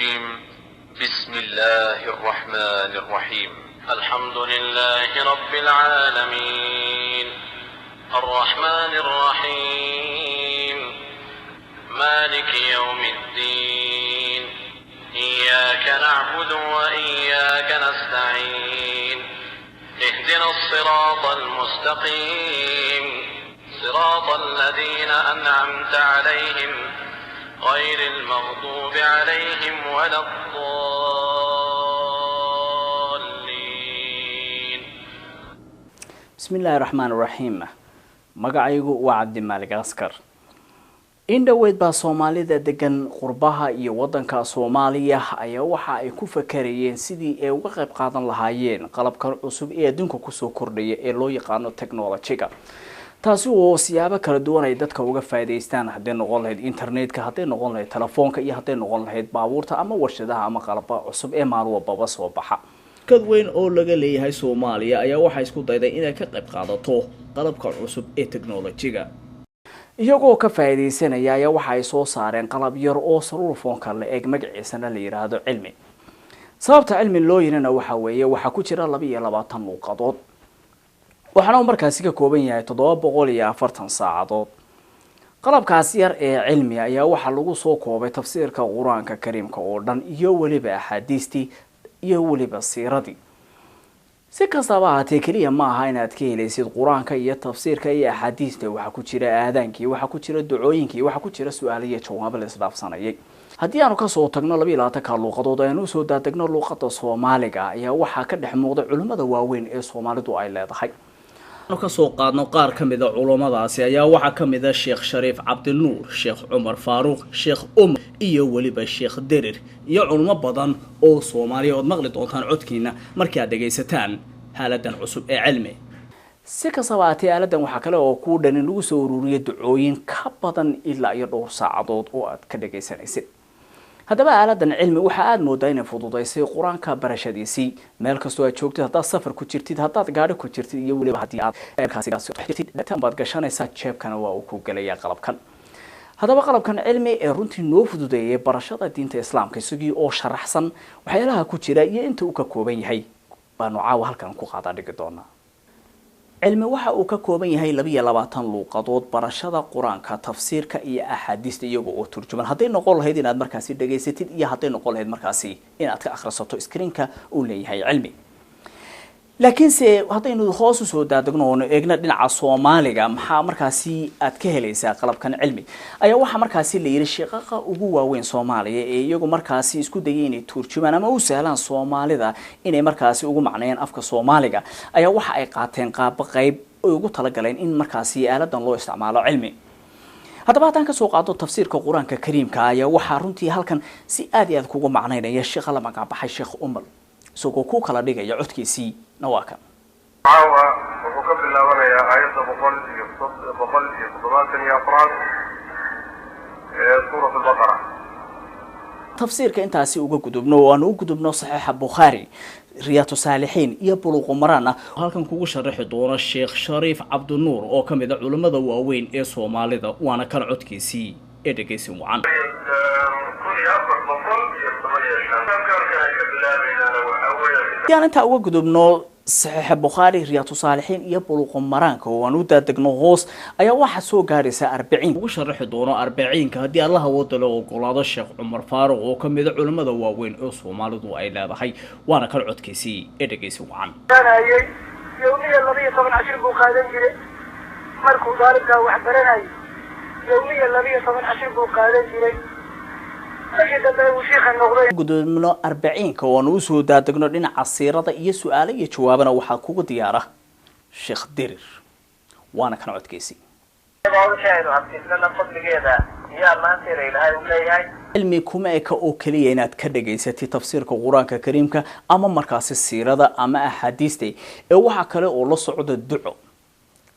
الرجيم بسم الله الرحمن الرحيم الحمد لله رب العالمين الرحمن الرحيم مالك يوم الدين إياك نعبد وإياك نستعين اهدنا الصراط المستقيم صراط الذين أنعمت عليهم غير المغضوب عليهم ولا الضالين. بسم الله الرحمن الرحيم. magacaygu waa Cabdi Maalig Askar. indhaweyd baa Soomaalida degan qurbaha iyo wadanka Soomaaliya ayaa waxa ay ku fakarayeen sidii ay uga qayb qaadan lahaayeen qalabka cusub ee adduunka ku soo kordhaya ee loo yaqaan technology-ga. taasi oo siyaabo kala duwan ay dadka uga faa'iideystaan haddii noqon lahayd internetka, haddii noqon lahayd telefoonka iyo haddii noqon lahayd baabuurta ama warshadaha ama qalabka cusub ee maalin walba soo baxa. kad weyn oo laga leeyahay Soomaaliya ayaa waxa isku dayday inay ka qayb qaadato qalabka cusub ee technology-ga. iyagoo ka faa'iideysanaya ayaa waxa ay soo saareen qalab yar oo saruurfoonka la eeg magaciisana la yiraahdo cilmi. sababta cilmi loo yirina waxa weeye waxa ku jira 22 luqadood. waxaana markaasi ka kooban yahay 740 saacadood. qalabkaas yar ee cilmi ayaa waxa lagu soo koobay tafsiirka Quraanka Kariimka oo dhan iyo waliba ahadiistii iyo waliba siiradii. si kastaba ahaatee kaliya ma aha inaad ka helaysid Quraanka iyo tafsiirka iyo ahadiista, waxa ku jira aadaankii, waxa ku jira ducooyinkii, waxa ku jira su'aalo iyo jawaabo la isdhaafsanayay. haddii aanu ka soo tagno 22 luqadood aynu soo daadegno luqadda Soomaaliga ayaa waxa ka dhex muuqda culimada waaweyn ee Soomaalidu ay leedahay. ka soo qaadno qaar ka mid ah culimadaasi ayaa waxa ka mid ah Sheekh Shariif Cabdinuur, Sheekh Umar Faaruq, Sheekh iyo waliba Sheekh Derir iyo culimo badan oo Soomaaliya oo maqli doontaan codkiina markii aad dhageysataan haaladan cusub ee cilmi. si kastaba ahaatee haaladan waxa kale oo ku dhan in lagu soo ururiyay ducooyin ka badan ilaa iyo dhowr saacadood oo aad ka dhageysanaysid. haddaba haaladan cilmi waxa aad moodaa inay fududeysay Quraanka barashadiisii meel kastoo aad joogtid, haddaad safar ku jirtid, haddaad gaari ku jirtid iyo waliba haddii aad baad gashanaysaa jeebkana waa uu ku gelayaa qalabkan. haddaba qalabkan cilmi ee runtii noo fududeeyay barashada diinta Islaamka isagii oo sharaxsan waxyaalaha ku jira iyo inta uu ka kooban yahay baanu caawa halkan ku qaada dhigi doonaa. cilmi waxa uu ka kooban yahay 22 luqadood, barashada Quraanka, tafsiirka iyo ahadiista iyaga oo turjuman. haddii noqon lahayd inaad markaasi dhageysatid iyo haddii noqon lahayd markaasi inaad ka akhrisato screen-ka uu leeyahay cilmi. laakiin se haddaynu hoos u soo daadegno oo eegna dhinaca Soomaaliga maxaa markaasi aad ka helaysaa qalabkan cilmi ayaa waxa markaasi la yiri shaqaqa ugu waaweyn Soomaaliya ee iyagu markaasi isku dayeen inay turjumaan ama u sahlaan Soomaalida inay markaasi ugu macneeyaan afka Soomaaliga ayaa waxa ay qaateen qaab qayb oo ugu tala galeen in markaasi aaladan loo isticmaalo cilmi. haddaba haddaan ka soo qaado tafsiirka Quraanka Kariimka ayaa waxa runtii halkan si aad iyo aad kugu macneynaya Sheekh la magac baxay Sheekh Umar isagoo ku kala dhigaya codkiisii نواكا. عاوة وحكم الله وانا يا آيات بقل يصدبات يا أفراد سورة البقرة. تفسير كإنتاسي وقدبنو وانو قدبنو صحيح البخاري رياض الصالحين يبلغ مرانا. halkan kugu sharixi doona الشيخ شريف عبد النور oo kamid ah culimada waaweyn ee Soomaalida waana kan codkiisii ee dhageysi wacan. يعني أنت أقول قدومنا صحيح البخاري رياض الصالحين يبلغ مرانك ونودا دقنوغوس أي واحد سو قارسة 40 وشرح دونا 40 كهدي الله ودلو قولاد الشيخ عمر فاروق وكم يدعو علماء واوين أصو مالدو أي لا بحي وانا كالعود كيسي إدقيسي وعن أنا يوميا الذي 17 بوقادن جري مركو ضاربها وحبرنا يوميا الذي 17 بوقادن جري gudoomo 40 oo uu soo daadagno dhinaca siirada iyo su'aalo iyo jawaabana waxa kugu diyaara Sheekh Derir waana kan codkiisi. cilmi kuma eka oo kaliya inaad ka dhageysatid tafsiirka Quraanka Kariimka ama markaasi siirada ama ahadiista ee waxa kale oo la socdo duco.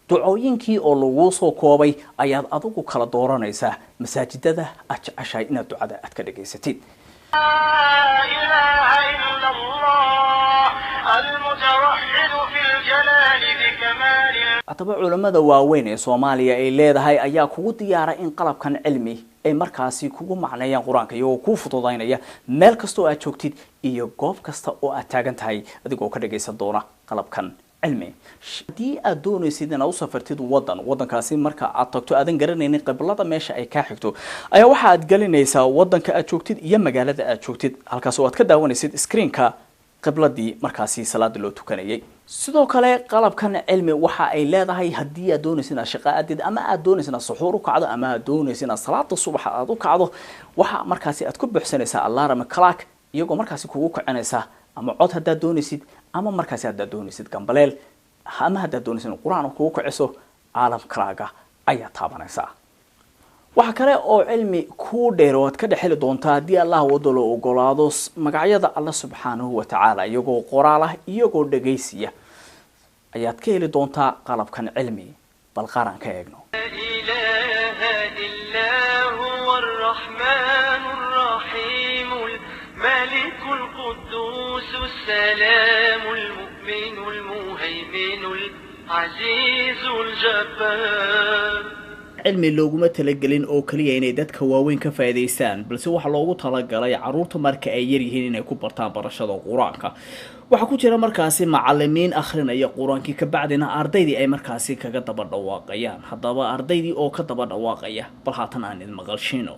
ducooyinkii oo lagu soo koobay ayaad adigu kala dooranaysaa masaajidada aad jeceshahay inaad ducada aad ka dhageysatid. haddaba culimada waaweyn ee Soomaaliya ay leedahay ayaa kugu diyaara in qalabkan cilmi ay markaasi kugu macneeyaan quraanka iyagoo ku fududaynaya meel kasta oo aad joogtid iyo goob kasta oo aad taagan tahay adigoo ka dhageysan doona qalabkan cilmi haddii aad doonaysid inaad u safartid wadankaasi marka aad tagto aadan garanaynin qiblada meesha ay ka xigto ayaa waxa aad galinaysaa wadanka aad joogtid iyo magaalada aad joogtid halkaas oo aad ka daawanaysid screenka qibladii markaasi salaada loo tukanayay sidoo kale qalabkan cilmi waxa ay leedahay haddii aad doonaysid inaad shaqo aadid ama aad doonaysid inaad suxuur u kacdo ama aad doonaysid inaad salaada subax aad u kacdo waxa markaasi aad ku buuxsanaysaa alarm clock iyagoo markaasi kugu kicinaysa ama cod haddaad doonaysid ama markaasi haddaad doonaysid gambaleel ama haddaad doonaysid quraan kugu kiciso alarm clock ayaa taabanaysaa waxa kale oo cilmi ku dheer oo aad ka dhaxli doontaa haddii Allah wado loo ogolaado magacyada Allah subhanahu wa ta'ala iyagoo qoraal ah iyagoo dhageysiya ayaad ka heli doontaa qalabkan cilmi bal qaran ka eegno السلام المؤمن المهيمن العزيز الجبار cilmi looguma talagelin oo kaliya inay dadka waaweyn ka faa'iideystaan balse waxa loogu talagalay caruurta marka ay yar yihiin inay ku bartaan barashada quraanka waxa ku jira markaasi macallimiin akhrinaya quraankii ka bacdina ardaydii ay markaasi kaga daba dhawaaqayaan haddaba ardaydii oo ka daba dhawaaqaya bal haatan aan idin maqalshino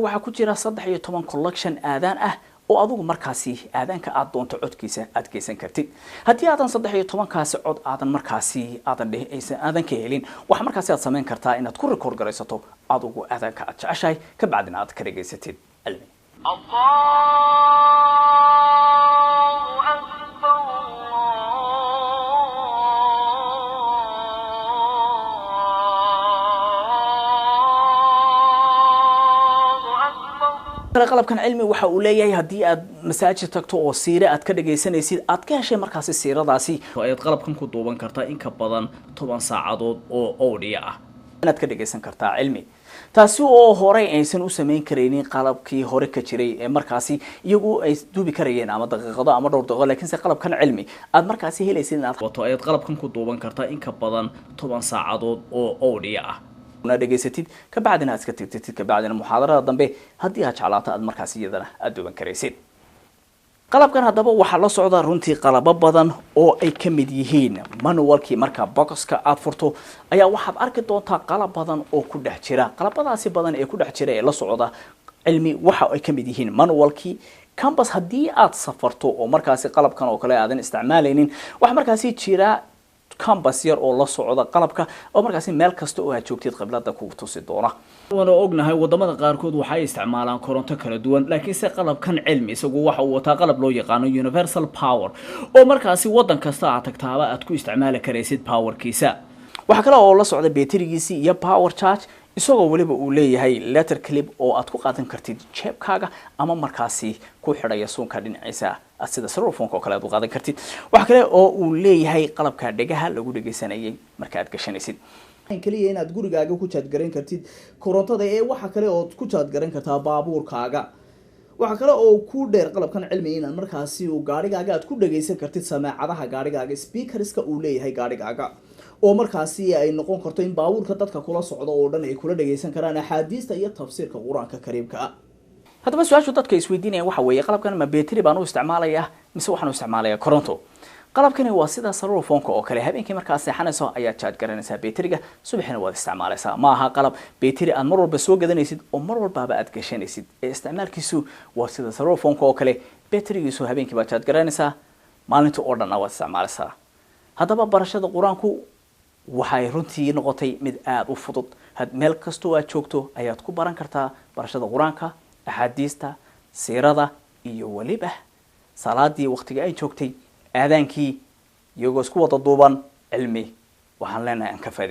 waxa ku jira 13 collection aadaan ah oo adigu markaasi aadaanka aad doonto codkiisa aad geysan kartid haddii aadan 13 kaasi cod aadan markaasi aadan ka helin waxa markaasi aad sameyn kartaa inaad ku record garaysato adigu aadaanka aad jeceshahay ka bacdina aad ka dhageysatid cilmi qalabkan cilmi waxa uu leeyahay haddii aad masaajid tagto oo siire aad ka dhageysanaysid aad ka heshay markaasi siiradaasi ayaad qalabkan ku duuban kartaa in ka badan 10 saacadood oo audio ah inaad ka dhageysan kartaa cilmi taasi oo hore aysan u sameyn kareynin qalabkii hore ka jiray ee markaasi iyagu ay duubi karayeen ama daqiiqado ama dhowr daqiiqo laakiin qalabkan cilmi aad markaasi helaysid inaad wato ayaad qalabkan ku duuban kartaa in ka badan 10 saacadood oo audio ah una dhageysatid ka bacdina aad iska tigtid ka bacdina muxaadarada dambe haddii aad jeclaato aad markaas iyadana aad duuban karaysid qalabkan haddaba waxaa la socda runtii qalabo badan oo ay ka mid yihiin manualkii marka boxka aad furto ayaa waxaad arki doontaa qalab badan oo ku dhex jira qalabadaasi badan ee ku dhex jira ee la socda cilmi waxa ay ka mid yihiin manualkii campus haddii aad safarto oo markaasi qalabkan oo kale aadan isticmaalaynin waxa markaasi jira campus yar oo la socda qalabka oo markaasi meel kasta oo aad joogtid qiblada ku tusi doona wana ognahay wadamada qaarkood waxay isticmaalaan koronto kala duwan laakiin se qalabkan cilmi isagu waxa uu wataa qalab loo yaqaan universal power oo markaasi wadan kasta aad tagtaaba aad ku isticmaali karaysid powerkiisa waxa kale oo la socda batterigiisa iyo power charge isagoo waliba uu leeyahay letter clip oo aad ku qaadan kartid jeebkaaga ama markaasi ku xidhaya suunka dhinaciisa sida cellphone oo kale aad u qaadan kartid waxa kale oo uu leeyahay qalabka dhagaha lagu dhageysanayay marka aad gashanaysid kaliya inaad gurigaaga ku charge garan kartid korontada ee waxa kale oo ku charge garan kartaa baabuurkaaga waxa kale oo ku dheer qalabkan cilmi inaad markaasi uu gaarigaaga aad ku dhageysan kartid samaacadaha gaarigaaga speakerska uu leeyahay gaarigaaga oo markaasi ay noqon karto in baabuurka dadka kula socdo oo dhan ay kula dhageysan karaan axaadiista iyo tafsiirka quraanka kariimka ah haddaba su'aashu dadka isweydiinayaan waxa weeye qalabkan ma battery baan u isticmaalayaa mise waxaan u isticmaalayaa koronto qalabkani waa sida cellphone oo kale habeenkii markaad seexanayso ayaa charge garanaysaa batteriga subaxina waad isticmaalaysaa ma aha qalab battery aad mar walba soo gadanaysid oo mar walba aad gashanaysid ee isticmaalkiisu waa sida cellphone oo kale batterigiisu habeenkii baad charge garanaysaa maalinta oo dhan waad isticmaalaysaa haddaba barashada quraanku waxay runtii noqotay mid aad u fudud had meel kasto aad joogto ayaad ku baran kartaa barashada quraanka axaadiista siirada iyo waliba salaadii waqtiga ay joogtay aadaankii iyagoo isku wada duuban cilmi waxaan leenahay aan ka faa'iideyno